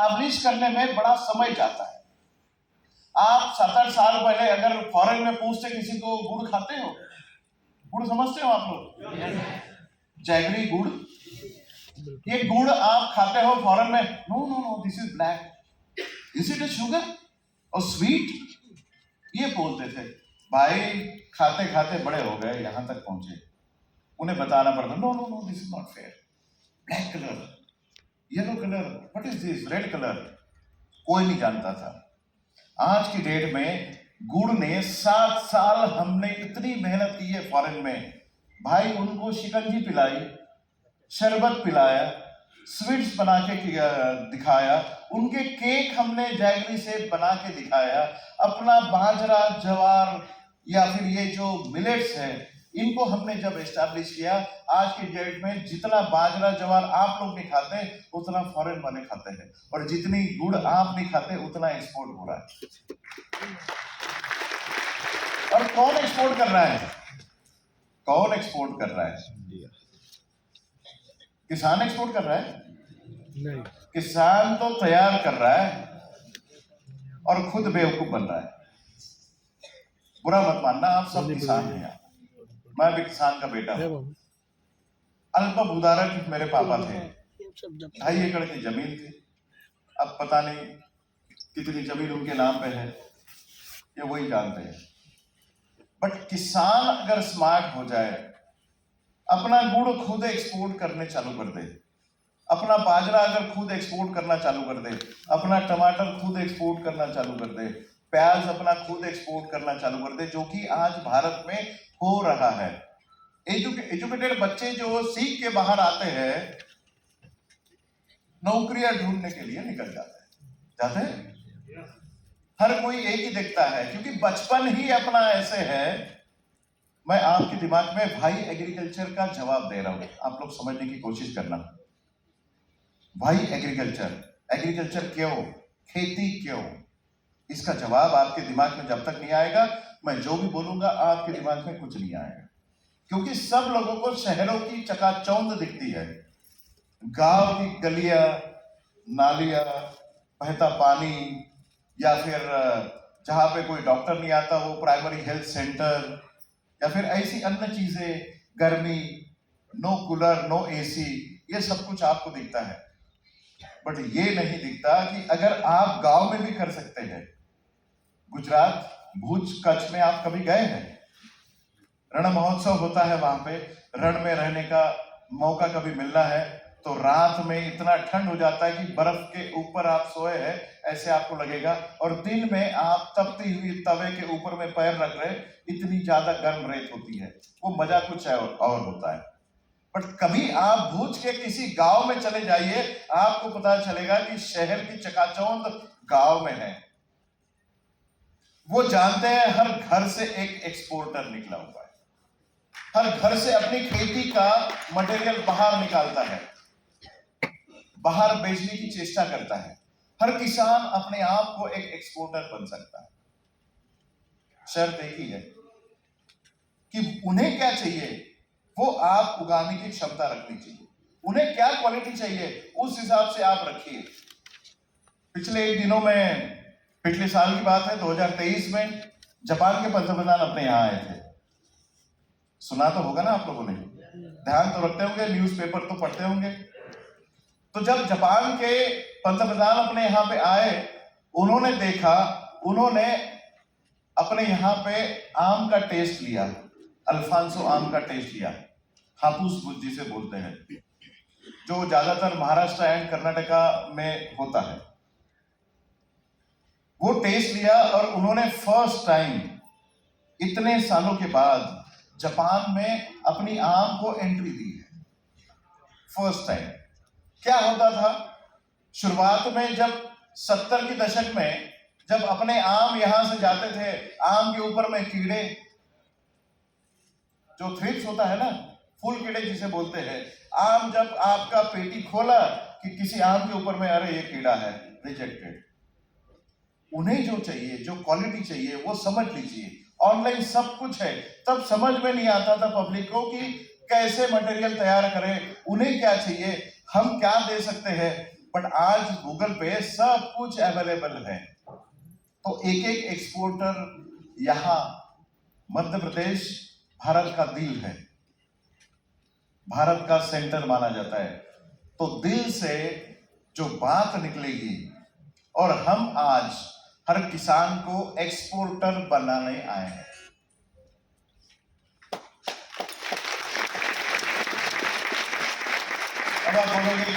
Establish करने में बड़ा समय जाता है। आप 7-8 साल पहले अगर फॉरेन में पूछते किसी को गुड़ खाते हो, गुड़ समझते हो आप लोग? जैगरी गुड़, ये गुड़ आप खाते हो फॉरेन में? No no no, this is black, is it a sugar or sweet, ये बोलते थे। भाई खाते खाते बड़े हो गए, यहां तक पहुंचे, उन्हें बताना पड़ता, no no no, this is not fair, black colour, yellow colour, what is this, red colour, कोई नहीं जानता था। आज की डेट में गुड़ ने 7 साल हमने इतनी मेहनत की है फॉरेन में, भाई उनको शिकंजी पिलाई, शरबत पिलाया, स्वीट्स बना के दिखाया, उनके केक हमने जैगरी से बना के दिखाया, अपना बाजरा ज्वार या फिर ये जो मिलेट्स है इनको हमने जब एस्टैब्लिश किया, आज के डेट में जितना बाजरा ज्वार आप लोग नहीं खाते उतना फॉरेन वाले खाते हैं, और जितनी गुड़ आप नहीं खाते उतना एक्सपोर्ट हो रहा है। और कौन एक्सपोर्ट कर रहा है? कौन एक्सपोर्ट कर रहा है? किसान एक्सपोर्ट कर रहा है? नहीं, किसान तो तैयार कर रहा है और खुद बेवकूफ बन रहा है। बुरा मत मानना, आप सब किसान हैं, मैं भी किसान का बेटा हूं। अल्प भूधारक मेरे पापा थे, 2.5 एकड़ की जमीन थी, अब पता नहीं कितनी जमीन उनके नाम पे है, ये वही जानते हैं। बट किसान अगर स्मार्ट हो जाए, अपना गुड़ खुद एक्सपोर्ट करने चालू कर दे, अपना बाजरा अगर खुद एक्सपोर्ट करना चालू कर दे, अपना टमाटर खुद एक्सपोर्ट करना चालू कर दे, प्याज अपना खुद एक्सपोर्ट करना चालू कर दे, जो कि आज भारत में हो रहा है। एजुकेटेड बच्चे जो सीख के बाहर आते हैं, नौकरियां ढूंढने के लिए निकल जाते हैं। हर कोई एक ही देखता है, क्योंकि बचपन ही अपना ऐसे है। मैं आपके दिमाग में भाई एग्रीकल्चर का जवाब दे रहा हूं, आप लोग समझने की कोशिश करना। भाई एग्रीकल्चर क्यों, खेती क्यों, इसका जवाब आपके दिमाग में जब तक नहीं आएगा, मैं जो भी बोलूंगा आपके दिमाग में कुछ नहीं आएगा। क्योंकि सब लोगों को शहरों की चकाचौंध दिखती है, गांव की गलियां, नालियां, बहता पानी, या फिर जहां पे कोई डॉक्टर नहीं आता वो प्राइमरी हेल्थ सेंटर, या फिर ऐसी अन्य चीजें, गर्मी, नो कूलर नो एसी, ये सब कुछ आपको दिखता है। बट ये नहीं दिखता कि अगर आप गांव में भी कर सकते हैं। गुजरात, भुज, कच्छ में आप कभी गए हैं? रण महोत्सव होता है वहां पे, रण में रहने का मौका कभी मिलना है तो रात में इतना ठंड हो जाता है कि बर्फ के ऊपर आप सोए हैं ऐसे आपको लगेगा, और दिन में आप तपती हुई तवे के ऊपर में पैर रख रहे, इतनी ज्यादा गर्म रेत होती है, वो मजा कुछ और होता है। बट कभी आप भुज के किसी गांव में चले जाइए, आपको पता चलेगा कि शहर की चकाचौंध गांव में है। वो जानते हैं हर घर से एक एक्सपोर्टर निकला हुआ है, हर घर से अपनी खेती का मटेरियल बाहर निकालता है, बाहर बेचने की चेष्टा करता है। हर किसान अपने आप को एक एक्सपोर्टर बन सकता है। शर्त एक ही है कि उन्हें क्या चाहिए वो आप उगाने की क्षमता रखनी चाहिए। उन्हें क्या क्वालिटी चाहिए उस हिसाब से आप रखिए। पिछले एक दिनों में, पिछले साल की बात है, 2023 में जापान के पंतप्रधान अपने यहां आए थे। सुना तो होगा ना आप लोगों ने, ध्यान तो रखते होंगे, न्यूज़पेपर तो पढ़ते होंगे। तो जब जापान के पंतप्रधान अपने यहाँ पे आए, उन्होंने देखा, उन्होंने अपने यहाँ पे आम का टेस्ट लिया, अल्फांसो आम का टेस्ट लिया, हापुस जिसे बोलते हैं, जो ज्यादातर महाराष्ट्र एंड कर्नाटका में होता है। वो टेस्ट लिया और उन्होंने फर्स्ट टाइम इतने सालों के बाद जापान में अपनी आम को एंट्री दी है, फर्स्ट टाइम। क्या होता था शुरुआत में, जब 70 के दशक में जब अपने आम यहां से जाते थे, आम के ऊपर में कीड़े, जो थ्रिप्स होता है ना, फूल कीड़े जिसे बोलते हैं, आम जब आपका पेटी खोला कि किसी आम के ऊपर में अरे ये कीड़ा है, रिजेक्टेड। उन्हें जो चाहिए, जो क्वालिटी चाहिए वो समझ लीजिए। ऑनलाइन सब कुछ है, तब समझ में नहीं आता था पब्लिक को कि कैसे मटेरियल तैयार करें, उन्हें क्या चाहिए, हम क्या दे सकते हैं। बट आज गूगल पे सब कुछ अवेलेबल है। तो एक एक एक्सपोर्टर यहां मध्य प्रदेश भारत का दिल है, भारत का सेंटर माना जाता है। तो दिल से जो बात निकलेगी, और हम आज हर किसान को एक्सपोर्टर बनाने आए हैं। अब आप बोलोगे